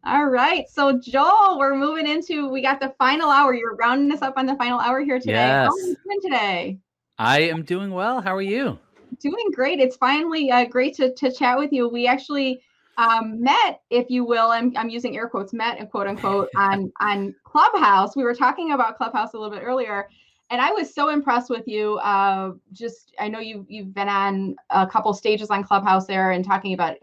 All right. So, Joel, we got the final hour. You're rounding us up on the final hour here today. How are you Yes, doing today? I am doing well. How are you? Doing great. It's finally great to chat with you. We actually met, if you will, I'm using air quotes, met, quote unquote, on Clubhouse. We were talking about Clubhouse a little bit earlier, and I was so impressed with you. I know you've been on a couple stages on Clubhouse there and talking about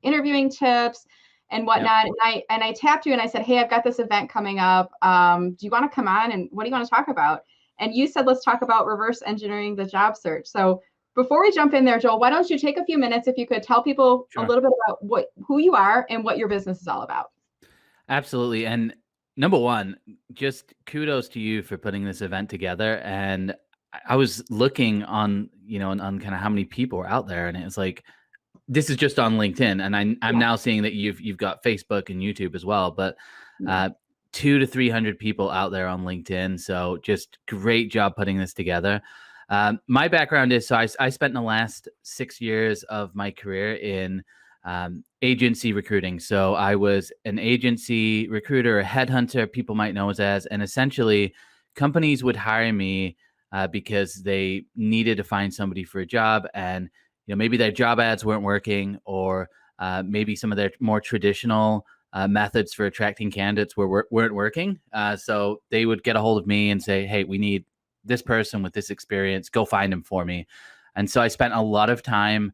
interviewing tips and Yep. whatnot. And I tapped you and I said, hey, I've got this event coming up. Do you want to come on? And what do you want to talk about? And you said, let's talk about reverse engineering the job search. So before we jump in there, Joel, why don't you take a few minutes if you could tell people a Sure. little bit about who you are and what your business is all about. Absolutely. And number one, just kudos to you for putting this event together. And I was looking on, on kind of how many people are out there, and it's like this is just on LinkedIn, and I'm Yeah. now seeing that you've got Facebook and YouTube as well, but Yeah. 200 to 300 people out there on LinkedIn. So just great job putting this together. My background is I spent the last 6 years of my career in agency recruiting. So I was an agency recruiter, a headhunter, people might know us as, and essentially companies would hire me because they needed to find somebody for a job, and maybe their job ads weren't working, or maybe some of their more traditional methods for attracting candidates weren't working. So they would get a hold of me and say, hey, we need this person with this experience, go find him for me. And so I spent a lot of time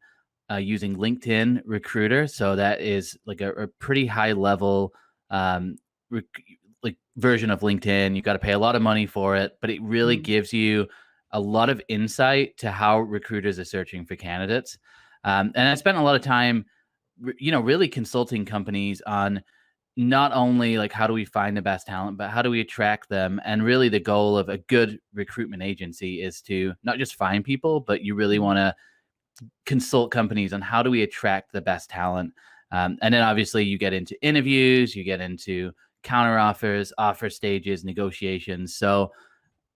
using LinkedIn Recruiter. So that is like a pretty high level like version of LinkedIn. You got to pay a lot of money for it, but it really gives you a lot of insight to how recruiters are searching for candidates. And I spent a lot of time, really consulting companies on not only like how do we find the best talent, but how do we attract them? And really the goal of a good recruitment agency is to not just find people, but you really want to consult companies on how do we attract the best talent. And then obviously you get into interviews, you get into counter offers, offer stages, negotiations. So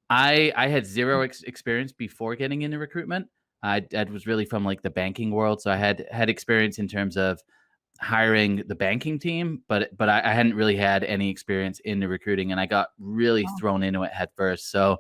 I had zero experience before getting into recruitment. I was really from like the banking world. So I had experience in terms of hiring the banking team, but I hadn't really had any experience in the recruiting, and I got really thrown into it head first. So,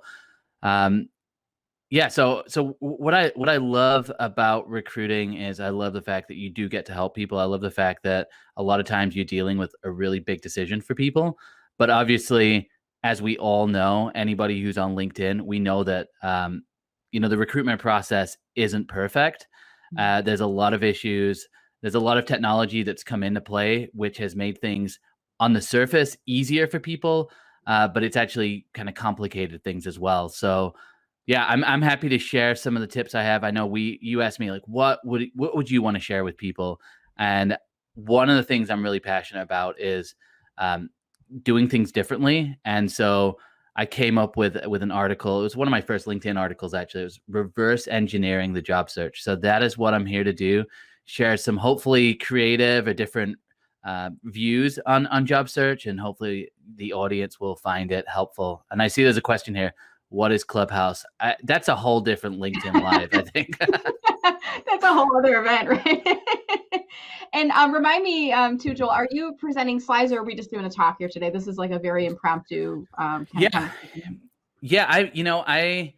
yeah. So what I love about recruiting is I love the fact that you do get to help people. I love the fact that a lot of times you're dealing with a really big decision for people, but obviously, as we all know, anybody who's on LinkedIn, we know that the recruitment process isn't perfect. There's a lot of issues. There's a lot of technology that's come into play, which has made things on the surface easier for people, but it's actually kind of complicated things as well. So, yeah, I'm happy to share some of the tips I have. I know you asked me like, what would you want to share with people? And one of the things I'm really passionate about is doing things differently. And so I came up with an article. It was one of my first LinkedIn articles, actually. It was reverse engineering the job search. So that is what I'm here to do. Share some hopefully creative or different views on job search, and hopefully the audience will find it helpful. And I see there's a question here. What is Clubhouse? That's a whole different LinkedIn Live, I think. That's a whole other event, right? And remind me too, Joel, are you presenting slides, or are we just doing a talk here today? This is like a very impromptu kind of conversation. Yeah.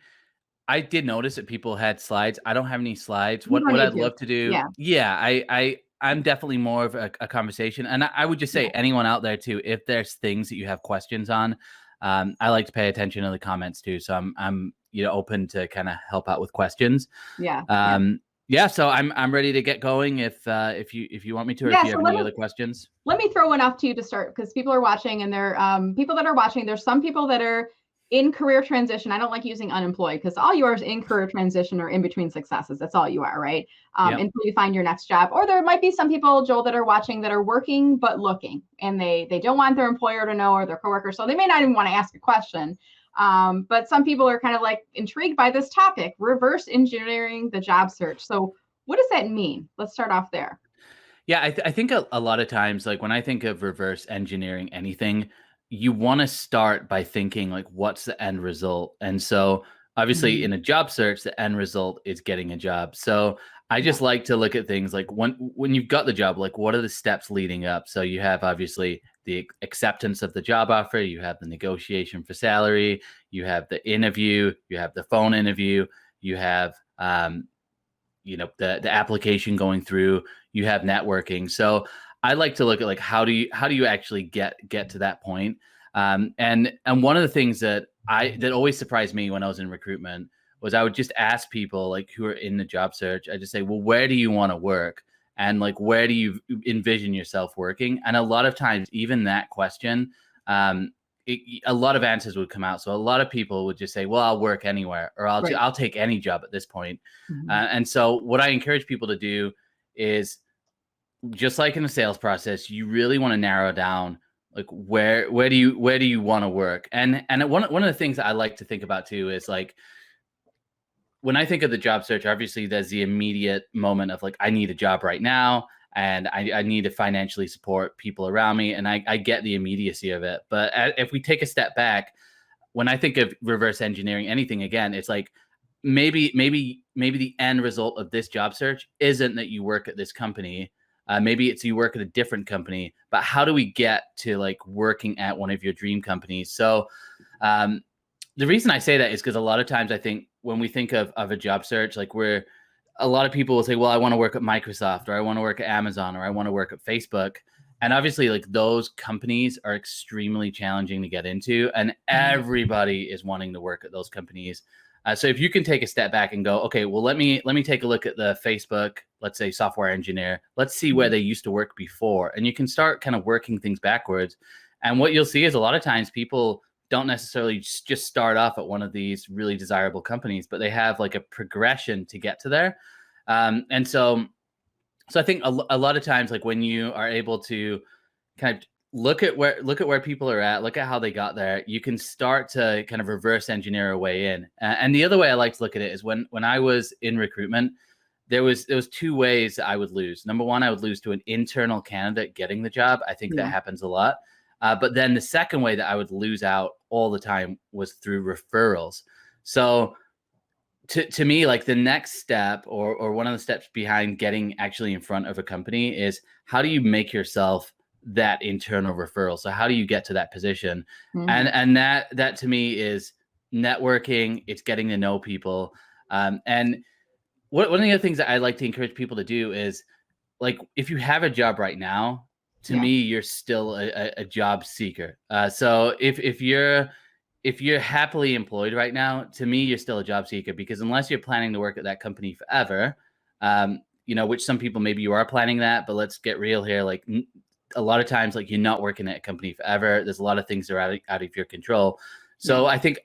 I did notice that people had slides. I don't have any slides. You don't What need I'd to. love to do, Yeah. I'm definitely more of a conversation. And I would just say Yeah. anyone out there too, if there's things that you have questions on, I like to pay attention to the comments too. So I'm open to kind of help out with questions. Yeah. Yeah. So I'm ready to get going if you want me to, or if you So have any other questions. let me throw one off to you to start, because people are watching, and they're people that are watching. There's some people that are in career transition. I don't like using unemployed, because all you are is in career transition or in between successes. That's all you are, right? Yep. Until you find your next job. Or there might be some people, Joel, that are watching that are working but looking, and they don't want their employer to know, or their coworker, so they may not even want to ask a question. But some people are kind of like intrigued by this topic, reverse engineering the job search. So what does that mean? Let's start off there. Yeah, I think a lot of times, like when I think of reverse engineering anything, you want to start by thinking like, what's the end result? And so obviously in a job search, the end result is getting a job. So I just like to look at things like when you've got the job, like what are the steps leading up? So you have obviously the acceptance of the job offer, you have the negotiation for salary, you have the interview, you have the phone interview, you have the application going through, you have networking. So I like to look at like how do you actually get to that point? And one of the things that always surprised me when I was in recruitment was I would just ask people like who are in the job search. I just say, well, where do you want to work? And like, where do you envision yourself working? And a lot of times, even that question, a lot of answers would come out. So a lot of people would just say, well, I'll work anywhere, or I'll take any job at this point. Mm-hmm. And so what I encourage people to do is, just like in the sales process, you really want to narrow down like where do you want to work? And one of the things that I like to think about too is like, when I think of the job search, obviously there's the immediate moment of like, I need a job right now and I need to financially support people around me. And I get the immediacy of it. But if we take a step back, when I think of reverse engineering anything, again, it's like maybe the end result of this job search isn't that you work at this company. Maybe it's you work at a different company, but how do we get to like working at one of your dream companies? So the reason I say that is because a lot of times I think when we think of a job search, like a lot of people will say, well, I want to work at Microsoft, or I want to work at Amazon, or I want to work at Facebook. And obviously like those companies are extremely challenging to get into, and everybody is wanting to work at those companies. So if you can take a step back and go, okay, well, let me take a look at the Facebook, let's say software engineer, let's see where they used to work before. And you can start kind of working things backwards. And what you'll see is a lot of times people don't necessarily just start off at one of these really desirable companies, but they have like a progression to get to there. And so I think a lot of times, like when you are able to kind of look at where people are at, look at how they got there, you can start to kind of reverse engineer a way in. And the other way I like to look at it is when I was in recruitment, there was two ways I would lose. Number one, I would lose to an internal candidate getting the job. I think that happens a lot. But then the second way that I would lose out all the time was through referrals. So to me, like the next step or one of the steps behind getting actually in front of a company is how do you make yourself that internal referral? So how do you get to that position? And that to me is networking. It's getting to know people. And one of the other things that I like to encourage people to do is, like, if you have a job right now, to me, you're still a job seeker. So if you're happily employed right now, to me, you're still a job seeker, because unless you're planning to work at that company forever, which some people, maybe you are planning that, but let's get real here. Like a lot of times, like you're not working at a company forever. There's a lot of things that are out of your control. So I think,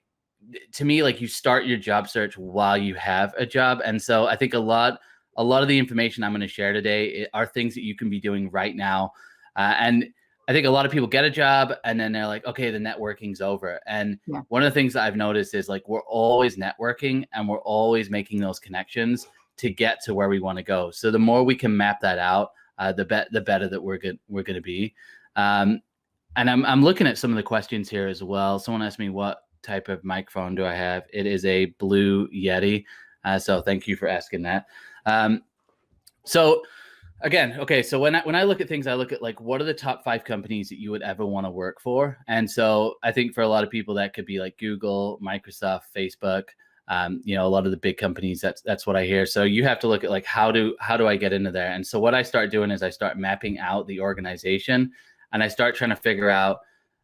to me, like you start your job search while you have a job. And so I think a lot of the information I'm going to share today are things that you can be doing right now. And I think a lot of people get a job and then they're like, okay, the networking's over. And one of the things that I've noticed is like, we're always networking and we're always making those connections to get to where we want to go. So the more we can map that out, the better that we're going to be. And I'm looking at some of the questions here as well. Someone asked me, what type of microphone do I have? It is a Blue Yeti. So thank you for asking that. So again, okay, so when I look at things, I look at like, what are the top 5 companies that you would ever want to work for? And so I think for a lot of people that could be like Google, Microsoft, Facebook, a lot of the big companies. That's what I hear. So you have to look at like, how do I get into there? And so what I start doing is I start mapping out the organization, and I start trying to figure out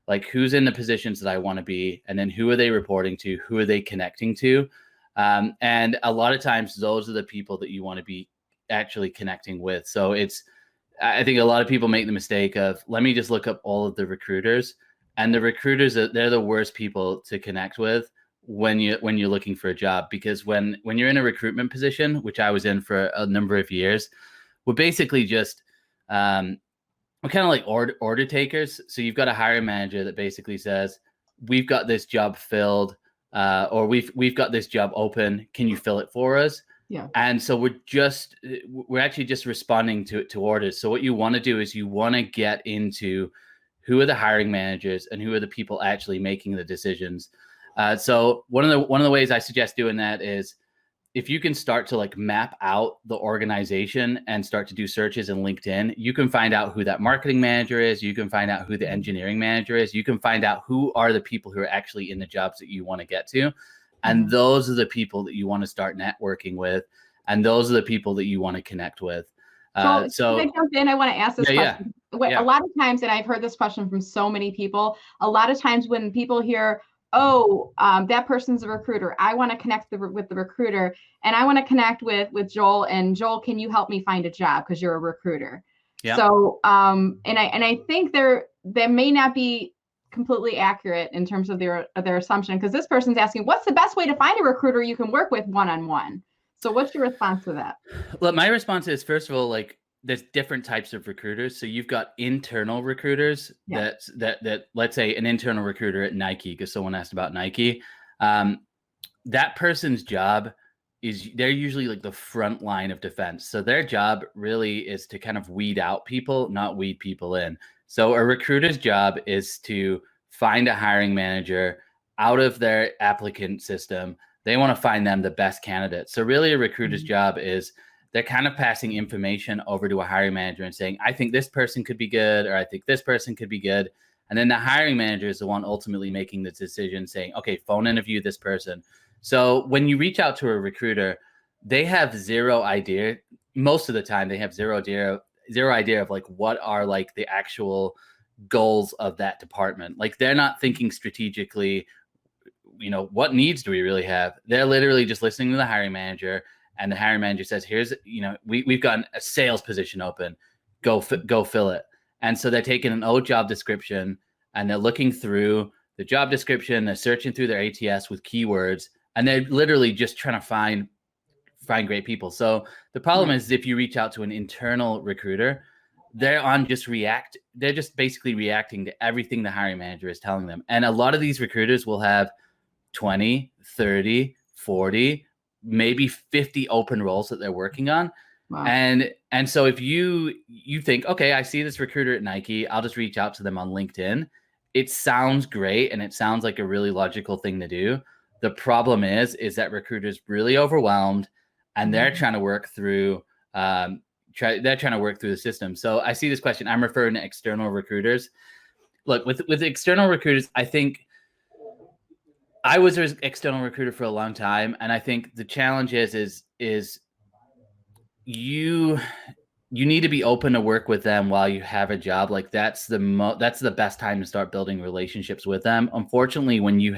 like who's in the positions that I want to be, and then who are they reporting to, who are they connecting to, and a lot of times those are the people that you want to be actually connecting with. So I think a lot of people make the mistake of, let me just look up all of the recruiters, and the recruiters, they're the worst people to connect with when you're looking for a job, because when you're in a recruitment position, which I was in for a number of years, we're basically just we're kind of like order takers. So you've got a hiring manager that basically says, we've got this job filled, or we've got this job open, can you fill it for us? Yeah. And so we're actually just responding to orders. So what you want to do is you want to get into who are the hiring managers and who are the people actually making the decisions. So one of the ways I suggest doing that is if you can start to like map out the organization and start to do searches in LinkedIn, you can find out who that marketing manager is. You can find out who the engineering manager is. You can find out who are the people who are actually in the jobs that you want to get to. And those are the people that you want to start networking with. And those are the people that you want to connect with. So can I jump in? I want to ask this question. Yeah. A lot of times, and I've heard this question from so many people, a lot of times when people hear, oh, that person's a recruiter, I want to connect with the recruiter, and I want to connect with Joel, and Joel, can you help me find a job because you're a recruiter? Yeah. So and I think that may not be completely accurate in terms of their assumption, because this person's asking, what's the best way to find a recruiter you can work with one-on-one? So what's your response to that? Well, my response is, first of all, like, there's different types of recruiters. So you've got internal recruiters that let's say an internal recruiter at Nike, because someone asked about Nike. That person's job is, they're usually like the front line of defense. So their job really is to kind of weed out people, not weed people in. So a recruiter's job is to find a hiring manager out of their applicant system. They want to find them the best candidate. So really a recruiter's job is, they're kind of passing information over to a hiring manager and saying, I think this person could be good, or I think this person could be good. And then the hiring manager is the one ultimately making the decision, saying, okay, phone interview this person. So when you reach out to a recruiter, they have zero idea. Most of the time they have zero idea of like what are like the actual goals of that department. Like, they're not thinking strategically, you know, what needs do we really have? They're literally just listening to the hiring manager. And the hiring manager says, here's, you know, we've got a sales position open, go fill it. And so they're taking an old job description and they're looking through the job description, they're searching through their ATS with keywords, and they're literally just trying to find great people. So the problem is, if you reach out to an internal recruiter, they're just basically reacting to everything the hiring manager is telling them. And a lot of these recruiters will have 20, 30, 40, maybe 50 open roles that they're working on. Wow. And so if you think, okay, I see this recruiter at Nike, I'll just reach out to them on LinkedIn. It sounds great, and it sounds like a really logical thing to do. The problem is that recruiters really overwhelmed, and they're trying to work through the system. So I see this question. I'm referring to external recruiters. Look, with external recruiters, I think I was an external recruiter for a long time, and I think the challenge is you need to be open to work with them while you have a job. Like, that's the best time to start building relationships with them. Unfortunately, when you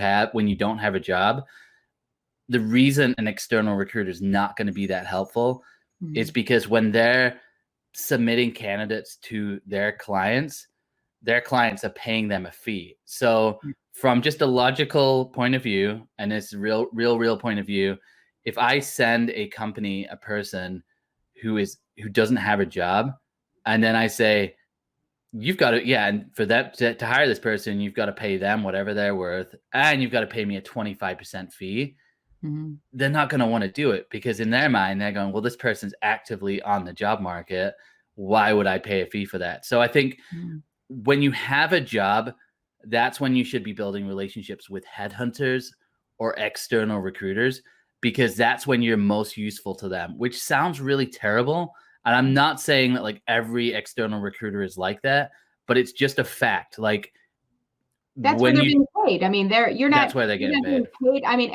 don't have a job, the reason an external recruiter is not going to be that helpful is because when they're submitting candidates to their clients are paying them a fee. So from just a logical point of view, and it's real point of view, if I send a company a person who doesn't have a job, and then I say, you've got to, and for that to hire this person, you've got to pay them whatever they're worth, and you've got to pay me a 25% fee, they're not going to want to do it, because in their mind, they're going, well, this person's actively on the job market. Why would I pay a fee for that? So I think when you have a job, that's when you should be building relationships with headhunters or external recruiters, because that's when you're most useful to them, which sounds really terrible. And I'm not saying that like every external recruiter is like that, but it's just a fact. Like, that's where they're being paid. I mean, that's where they're getting paid. I mean,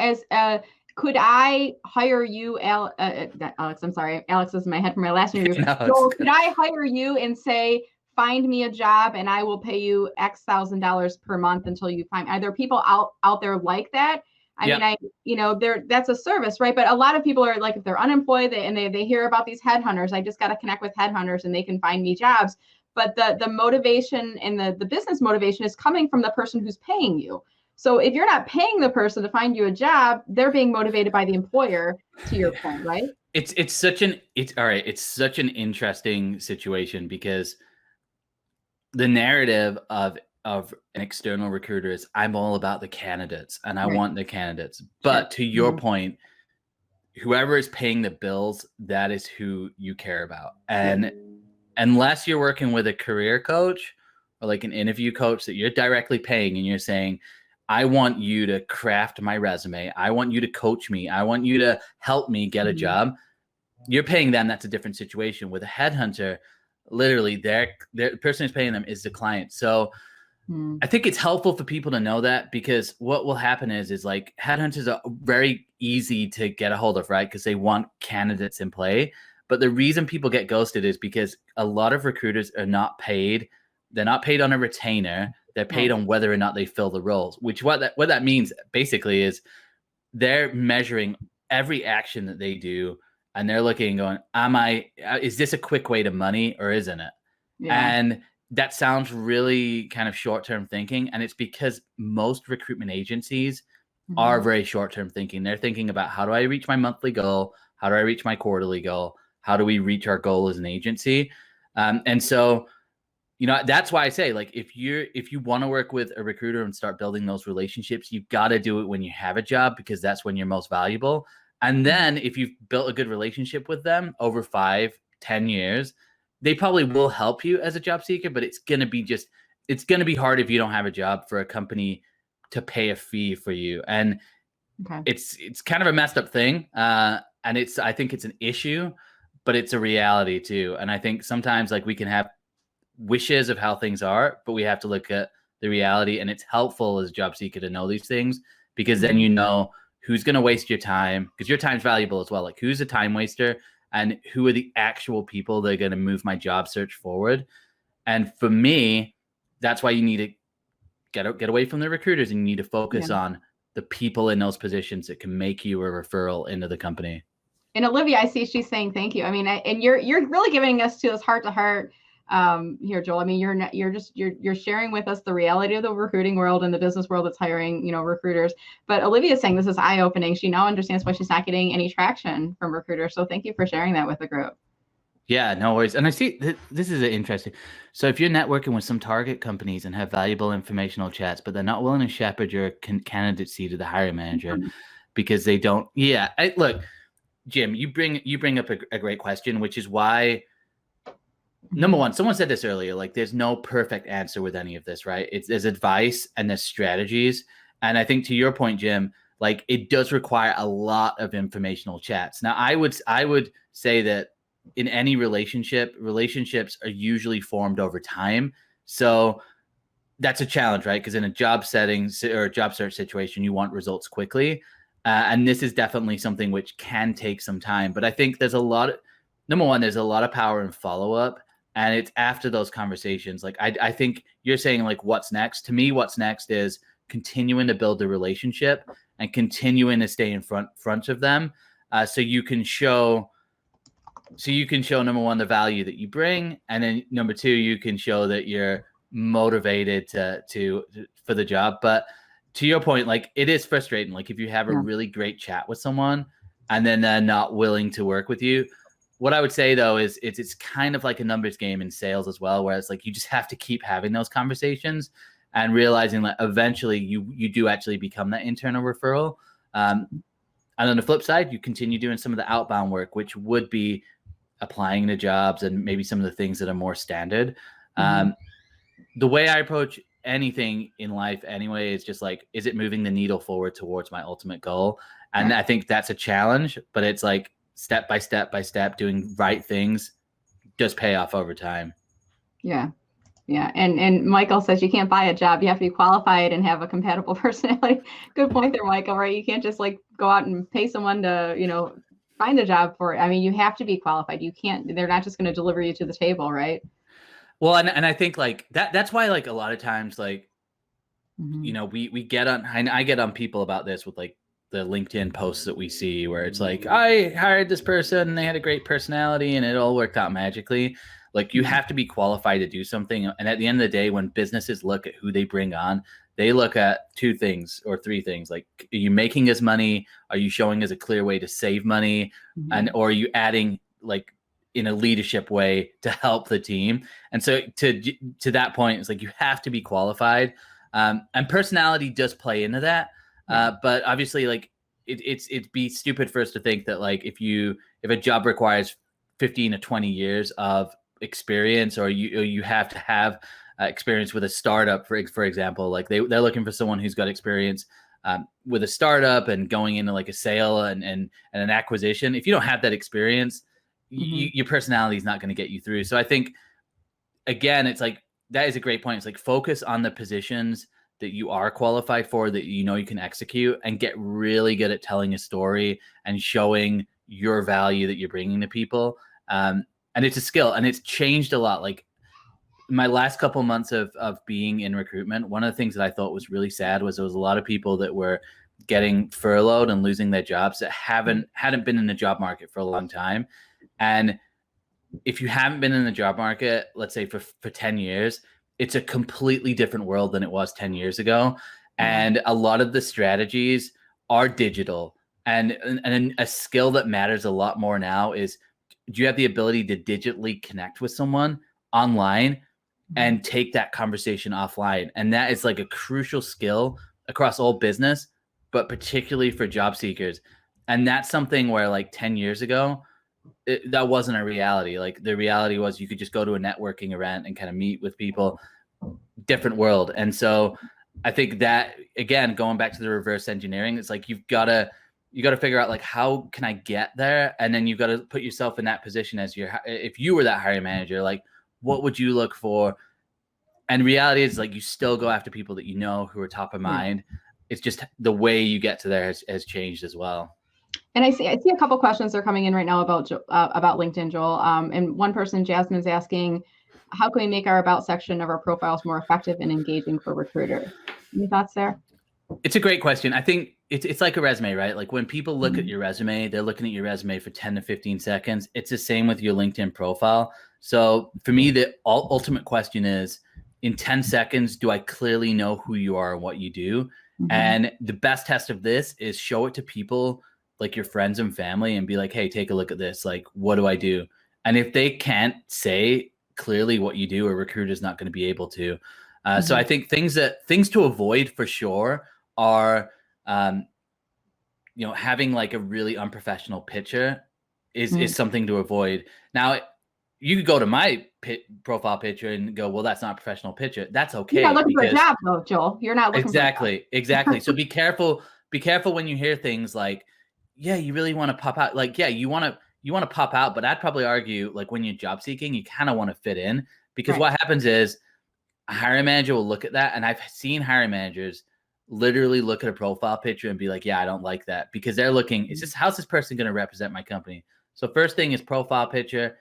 could I hire you, Alex? I'm sorry, Alex is in my head for my last name. So could I hire you and say, find me a job and I will pay you X $1,000 per month until you find? Are there people out there like that? I mean, that's a service, right? But a lot of people are like, if they're unemployed and they hear about these headhunters, I just got to connect with headhunters and they can find me jobs. But the motivation and the business motivation is coming from the person who's paying you. So if you're not paying the person to find you a job, they're being motivated by the employer, to your point, right? It's such an interesting situation, because the narrative of an external recruiter is, I'm all about the candidates and I want the candidates. But to your point, whoever is paying the bills, that is who you care about. And unless you're working with a career coach or like an interview coach that you're directly paying and you're saying, I want you to craft my resume. I want you to coach me. I want you to help me get a job. You're paying them. That's a different situation. With a headhunter, literally the person who's paying them is the client. So I think it's helpful for people to know that, because what will happen is like headhunters are very easy to get a hold of, right? Because they want candidates in play. But the reason people get ghosted is because a lot of recruiters are not paid. They're not paid on a retainer. They're paid on whether or not they fill the roles, which what that means basically is they're measuring every action that they do, and they're looking and going, is this a quick way to money or isn't it? Yeah. And that sounds really kind of short-term thinking. And it's because most recruitment agencies are very short-term thinking. They're thinking about, how do I reach my monthly goal? How do I reach my quarterly goal? How do we reach our goal as an agency? And so, that's why I say, like, if you want to work with a recruiter and start building those relationships, you've got to do it when you have a job, because that's when you're most valuable. And then if you've built a good relationship with them over 5-10 years, they probably will help you as a job seeker, but it's going to be hard if you don't have a job for a company to pay a fee for you. And it's kind of a messed up thing. And I think it's an issue, but it's a reality too. And I think sometimes, like, we can have wishes of how things are, but we have to look at the reality. And it's helpful as a job seeker to know these things, because then you know who's going to waste your time, because your time's valuable as well. Like, who's a time waster and who are the actual people that are going to move my job search forward. And for me, that's why you need to get away from the recruiters, and you need to focus on the people in those positions that can make you a referral into the company. And Olivia, I see she's saying thank you. I mean, and you're really giving us to this heart to heart here, Joel. I mean, you're sharing with us the reality of the recruiting world and the business world that's hiring, recruiters. But Olivia's saying this is eye-opening. She now understands why she's not getting any traction from recruiters. So thank you for sharing that with the group. Yeah, no worries. And I see this is interesting. So if you're networking with some target companies and have valuable informational chats, but they're not willing to shepherd your candidacy to the hiring manager because they don't. Yeah, look, Jim, you bring up a great question, which is why. Number one, someone said this earlier, like, there's no perfect answer with any of this, right? There's advice and there's strategies. And I think, to your point, Jim, like, it does require a lot of informational chats. Now, I would say that in any relationships are usually formed over time. So that's a challenge, right? Because in a job setting or a job search situation, you want results quickly. And this is definitely something which can take some time. But I think there's a lot of power in follow-up. And it's after those conversations. Like, I think you're saying, like, what's next? To me, what's next is continuing to build the relationship and continuing to stay in front of them. So you can show, number one, the value that you bring. And then number two, you can show that you're motivated for the job. But to your point, like, it is frustrating. Like, if you have a really great chat with someone and then they're not willing to work with you. What I would say, though, is it's kind of like a numbers game in sales as well, where it's like you just have to keep having those conversations and realizing that eventually you do actually become that internal referral. And on the flip side, you continue doing some of the outbound work, which would be applying to jobs and maybe some of the things that are more standard. The way I approach anything in life anyway is just like, is it moving the needle forward towards my ultimate goal? And I think that's a challenge, but it's like, step by step, doing right things does pay off over time. Yeah. And Michael says you can't buy a job. You have to be qualified and have a compatible personality. Good point there, Michael, right? You can't just, like, go out and pay someone to, find a job for it. I mean, you have to be qualified. They're not just going to deliver you to the table, right? Well, and I think, like, that's why, like, a lot of times, like, we get on, I get on people about this with, like, the LinkedIn posts that we see where it's like, I hired this person and they had a great personality and it all worked out magically. Like, you have to be qualified to do something. And at the end of the day, when businesses look at who they bring on, they look at 2 things or 3 things. Like, are you making us money? Are you showing us a clear way to save money? Or are you adding, like, in a leadership way to help the team? And so to that point, it's like, you have to be qualified. And personality does play into that. But obviously, like, it'd be stupid for us to think that, like, if a job requires 15 to 20 years of experience, or you have to have experience with a startup, for example, like they're looking for someone who's got experience with a startup and going into like a sale and an acquisition. If you don't have that experience, your personality is not going to get you through. So I think, again, it's like, that is a great point. It's like, focus on the positions that you are qualified for, that you know you can execute, and get really good at telling a story and showing your value that you're bringing to people. And it's a skill, and it's changed a lot. Like, my last couple months of being in recruitment, one of the things that I thought was really sad was there was a lot of people that were getting furloughed and losing their jobs that hadn't been in the job market for a long time. And if you haven't been in the job market, let's say for 10 years, it's a completely different world than it was 10 years ago. And a lot of the strategies are digital. And a skill that matters a lot more now is, do you have the ability to digitally connect with someone online and take that conversation offline? And that is like a crucial skill across all business, but particularly for job seekers. And that's something where, like, 10 years ago, that wasn't a reality. Like, the reality was you could just go to a networking event and kind of meet with people. Different world. And so I think that, again, going back to the reverse engineering, it's like, you got to figure out, like, how can I get there? And then you've got to put yourself in that position as if you were that hiring manager, like, what would you look for? And reality is, like, you still go after people that you know who are top of mind. It's just the way you get to there has changed as well. And I see a couple questions that are coming in right now about LinkedIn, Joel. And one person, Jasmine's asking, how can we make our about section of our profiles more effective and engaging for recruiters? Any thoughts there? It's a great question. I think it's like a resume, right? Like, when people look at your resume, they're looking at your resume for 10 to 15 seconds. It's the same with your LinkedIn profile. So for me, the ultimate question is, in 10 seconds, do I clearly know who you are and what you do? And the best test of this is show it to people like your friends and family and be like, hey, take a look at this. Like, what do I do? And if they can't say clearly what you do, a recruiter's not going to be able to. So I think things to avoid for sure are, having like a really unprofessional picture is something to avoid. Now, you could go to my profile picture and go, well, that's not a professional picture. That's okay. You're not looking for a job, though, Joel. You're not looking Exactly. So be careful. Be careful when you hear things like, yeah, you really want to pop out. Like, yeah, you want to pop out, but I'd probably argue, like, when you're job seeking, you kind of want to fit in, because what happens is a hiring manager will look at that. And I've seen hiring managers literally look at a profile picture and be like, yeah, I don't like that, because they're looking, how's this person going to represent my company? So first thing is profile picture.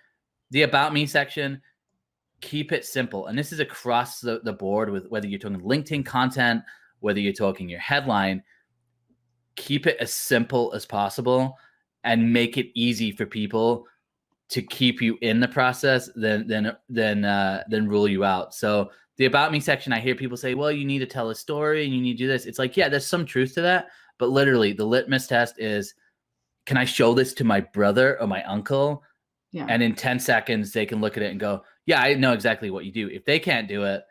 The about me section, keep it simple. And this is across the board, with whether you're talking LinkedIn content, whether you're talking your headline. Keep it as simple as possible and make it easy for people to keep you in the process than rule you out. So the about me section, I hear people say, well, you need to tell a story and you need to do this. It's like, yeah, there's some truth to that. But literally, the litmus test is, can I show this to my brother or my uncle? Yeah. And in 10 seconds, they can look at it and go, yeah, I know exactly what you do. If they can't do it,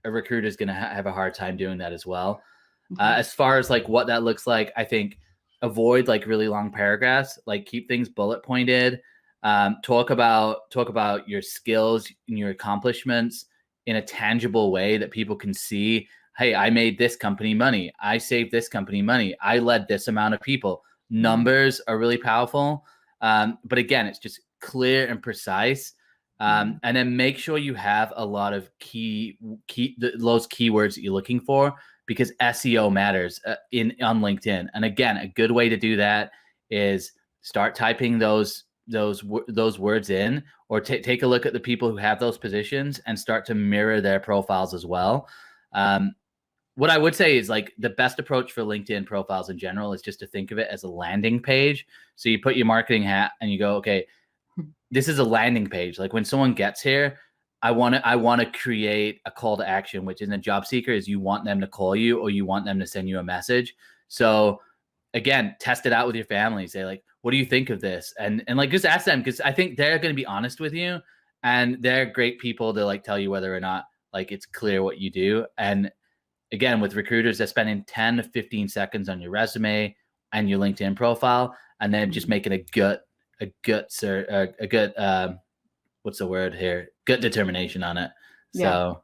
a recruiter is going to have a hard time doing that as well. As far as like what that looks like, I think avoid like really long paragraphs, like keep things bullet pointed. Talk about your skills and your accomplishments in a tangible way that people can see. Hey, I made this company money. I saved this company money. I led this amount of people. Numbers are really powerful. But again, it's just clear and precise. And then make sure you have a lot of those keywords that you're looking for, because SEO matters on LinkedIn. And again, a good way to do that is start typing those words in, or take a look at the people who have those positions and start to mirror their profiles as well. What I would say is, like, the best approach for LinkedIn profiles in general is just to think of it as a landing page. So you put your marketing hat and you go, okay, this is a landing page. Like, when someone gets here, I want to create a call to action, which in a job seeker is you want them to call you or you want them to send you a message. So again, test it out with your family. Say, like, what do you think of this? And like, just ask them, because I think they're going to be honest with you, and they're great people to like tell you whether or not like it's clear what you do. And again, with recruiters, they're spending 10 to 15 seconds on your resume and your LinkedIn profile, and then just making a good what's the word here? Good determination on it. Yeah. So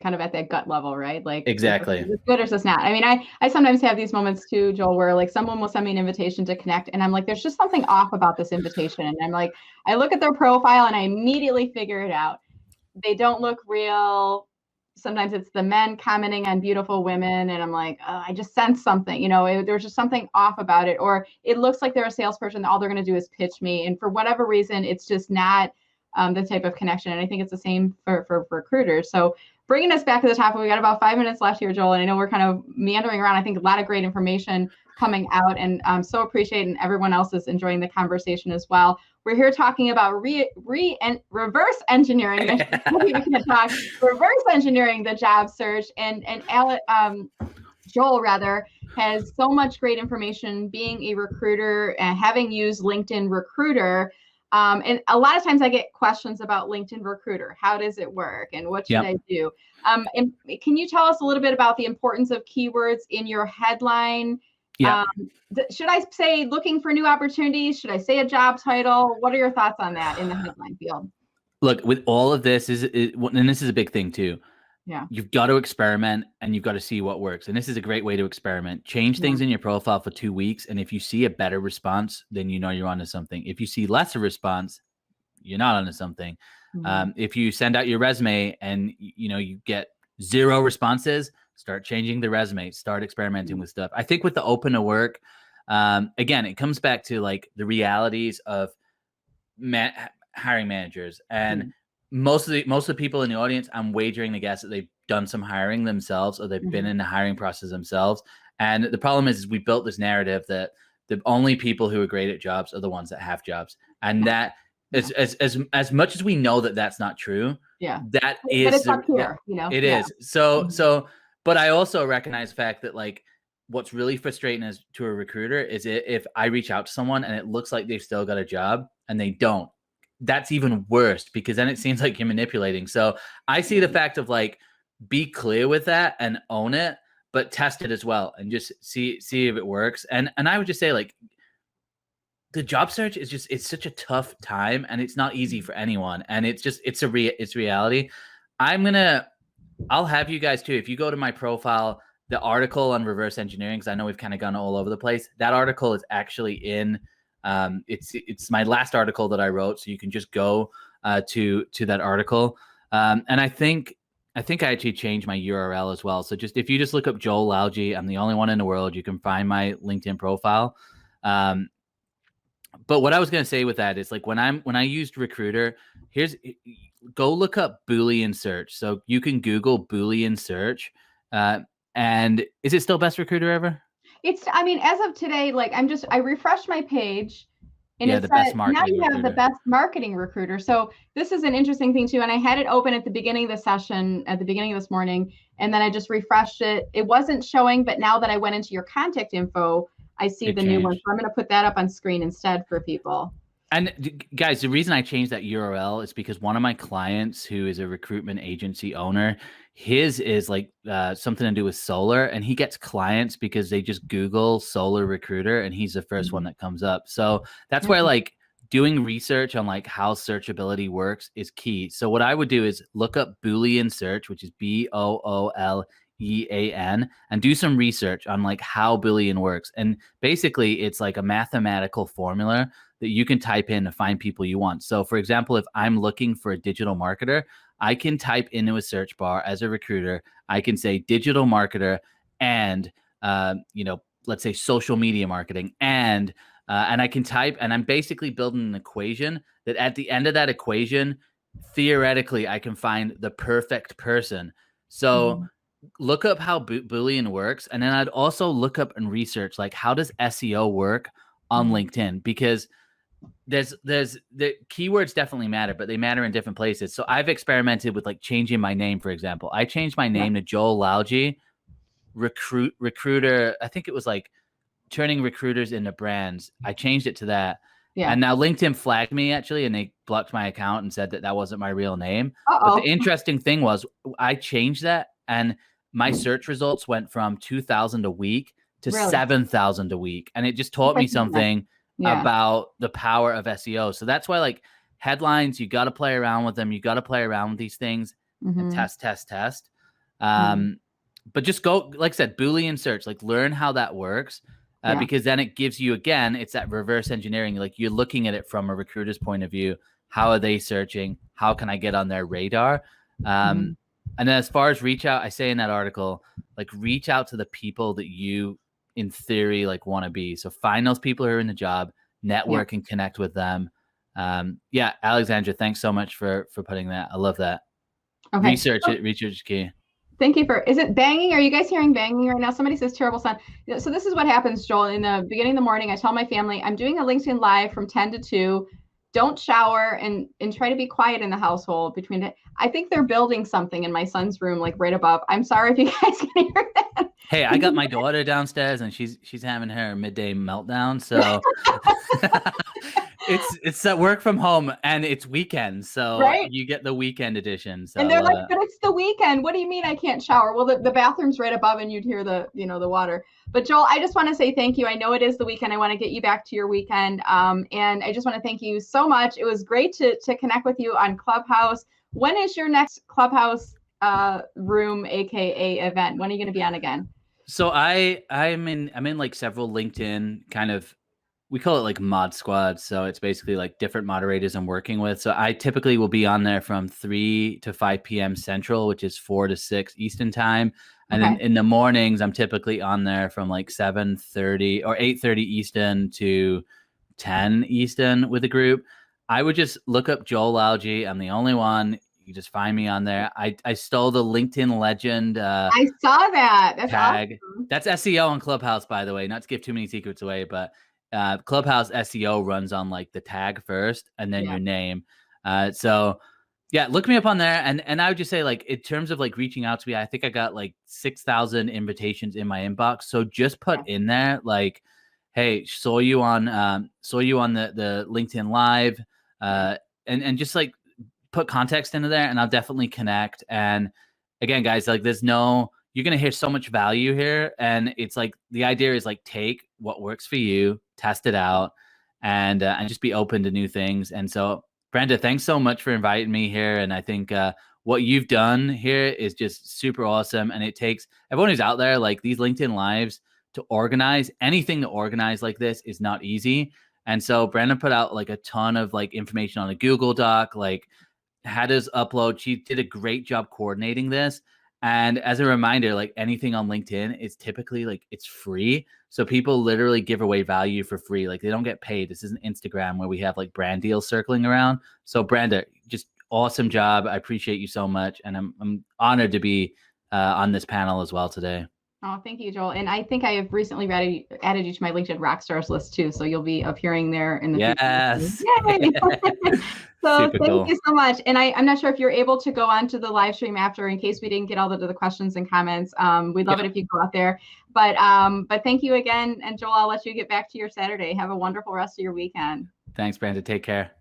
kind of at that gut level, right? Like, Exactly. is this good or is this not? I mean, I sometimes have these moments too, Joel, where like someone will send me an invitation to connect and I'm like, there's just something off about this invitation. And I'm like, I look at their profile and I immediately figure it out. They don't look real. Sometimes it's the men commenting on beautiful women and I'm like, oh, I just sense something, you know, there's just something off about it. Or it looks like they're a salesperson, all they're going to do is pitch me, and for whatever reason it's just not the type of connection. And I think it's the same for recruiters. So bringing us back to the topic, we got about 5 minutes left here, Joel, and I know we're kind of meandering around. I think a lot of great information coming out, and so appreciate, and everyone else is enjoying the conversation as well. We're here talking about reverse engineering. Reverse engineering the job search, and Joel rather has so much great information being a recruiter and having used LinkedIn Recruiter. And a lot of times I get questions about LinkedIn Recruiter. How does it work and what should I do? And can you tell us a little bit about the importance of keywords in your headline? Yeah. Should I say looking for new opportunities? Should I say a job title? What are your thoughts on that in the headline field? Look, with all of this and this is a big thing too. Yeah. You've got to experiment and you've got to see what works. And this is a great way to experiment. Change things in your profile for 2 weeks. And if you see a better response, then you know you're onto something. If you see lesser response, you're not onto something. If you send out your resume and you get 0 responses, start changing the resume, start experimenting with stuff. I think with the open to work, again, it comes back to like the realities of hiring managers, and most of the people in the audience, I'm wagering to guess that they've done some hiring themselves, or they've been in the hiring process themselves. And the problem is we built this narrative that the only people who are great at jobs are the ones that have jobs, and that as much as we know that that's not true, that is, but it's up here, it is. So, but I also recognize the fact that like what's really frustrating as to a recruiter is if I reach out to someone and it looks like they've still got a job and they don't. That's even worse, because then it seems like you're manipulating. So I see the fact of like, be clear with that and own it, but test it as well and just see if it works. And I would just say like, the job search is just, it's such a tough time and it's not easy for anyone. And it's reality. I'll have you guys too. If you go to my profile, the article on reverse engineering, because I know we've kind of gone all over the place. That article is actually in, it's my last article that I wrote. So you can just go to that article. And I think I actually changed my URL as well. So if you just look up Joel Lalgee, I'm the only one in the world, you can find my LinkedIn profile. But what I was going to say with that is like when I used Recruiter, go look up Boolean search. So you can Google Boolean search. And is it still best recruiter ever? I mean, as of today, like I refreshed my page and it said, now you have the best marketing recruiter. So this is an interesting thing too. And I had it open at the beginning of the session, at the beginning of this morning, and then I just refreshed it. It wasn't showing, but now that I went into your contact info, I see the new one. So I'm going to put that up on screen instead for people. And guys, the reason I changed that URL is because one of my clients, who is a recruitment agency owner, his is like something to do with solar, and he gets clients because they just Google solar recruiter and he's the first one that comes up. So that's why like doing research on like how searchability works is key. So what I would do is look up Boolean search, which is Boolean, and do some research on like how Boolean works. And basically it's like a mathematical formula that you can type in to find people you want. So for example, if I'm looking for a digital marketer, I can type into a search bar as a recruiter, I can say digital marketer and, let's say social media marketing and I can type, and I'm basically building an equation that at the end of that equation, theoretically, I can find the perfect person. So look up how Boolean works. And then I'd also look up and research, like, how does SEO work on LinkedIn? Because the keywords definitely matter, but they matter in different places. So I've experimented with like changing my name, for example. I changed my name to Joel Lalgee, recruiter. I think it was like turning recruiters into brands. I changed it to that. Yeah. And now LinkedIn flagged me actually, and they blocked my account and said that wasn't my real name. But the interesting thing was I changed that, and my search results went from 2,000 a week to 7,000 a week. And it just taught me something about the power of SEO. So that's why like headlines, you got to play around with them. You got to play around with these things and test. But just go, like I said, Boolean search, like learn how that works. Because then it gives you, again, it's that reverse engineering. Like you're looking at it from a recruiter's point of view. How are they searching? How can I get on their radar? And then as far as reach out, I say in that article, like reach out to the people that you, in theory, like want to be. So find those people who are in the job, network and connect with them. Alexandra, thanks so much for putting that. I love that. Okay. Research is key. Thank you is it banging? Are you guys hearing banging right now? Somebody says terrible sound. So this is what happens, Joel. In the beginning of the morning, I tell my family, I'm doing a LinkedIn Live from 10 to 2. Don't shower and try to be quiet in the household between it. I think they're building something in my son's room, like right above. I'm sorry if you guys can hear that. Hey, I got my daughter downstairs and she's having her midday meltdown. So it's that work from home and it's weekend. So you get the weekend edition. So and they're like, but it's the weekend. What do you mean I can't shower? Well, the bathroom's right above and you'd hear the water. But Joel, I just want to say thank you. I know it is the weekend. I want to get you back to your weekend. And I just want to thank you so much. It was great to connect with you on Clubhouse. When is your next Clubhouse room, aka event? When are you going to be on again? So I'm in like several LinkedIn kind of, we call it like mod squads. So it's basically like different moderators I'm working with. So I typically will be on there from 3 to 5 p.m. Central, which is 4 to 6 Eastern time. And then in the mornings, I'm typically on there from like 7:30 or 8:30 Eastern to 10 Eastern with a group. I would just look up Joel Lalgee. I'm the only one. You just find me on there. I stole the LinkedIn legend. I saw that. That's tag. Awesome. That's SEO on Clubhouse, by the way. Not to give too many secrets away, but Clubhouse SEO runs on like the tag first and then your name. So look me up on there. And I would just say, like, in terms of like reaching out to me, I think I got like 6,000 invitations in my inbox. So just put in there like, hey, saw you on the LinkedIn Live, and just like put context into there, and I'll definitely connect. And again, guys, like you're going to hear so much value here. And it's like, the idea is like, take what works for you, test it out, and just be open to new things. And so, Brenda, thanks so much for inviting me here. And I think what you've done here is just super awesome. And it takes everyone who's out there, like these LinkedIn Lives, to organize anything to organize like this is not easy. And so Brenda put out like a ton of like information on a Google Doc, like had us upload. She did a great job coordinating this. And as a reminder, like anything on LinkedIn is typically like it's free. So people literally give away value for free. Like they don't get paid. This isn't Instagram where we have like brand deals circling around. So Brenda, just awesome job. I appreciate you so much. And I'm honored to be on this panel as well today. Oh, thank you, Joel. And I think I have recently added you to my LinkedIn Rockstars list too. So you'll be appearing there in the future. Yay! So thank you so much. And I'm not sure if you're able to go on to the live stream after, in case we didn't get all the questions and comments. We'd love it if you go out there. But thank you again. And Joel, I'll let you get back to your Saturday. Have a wonderful rest of your weekend. Thanks, Brenda. Take care.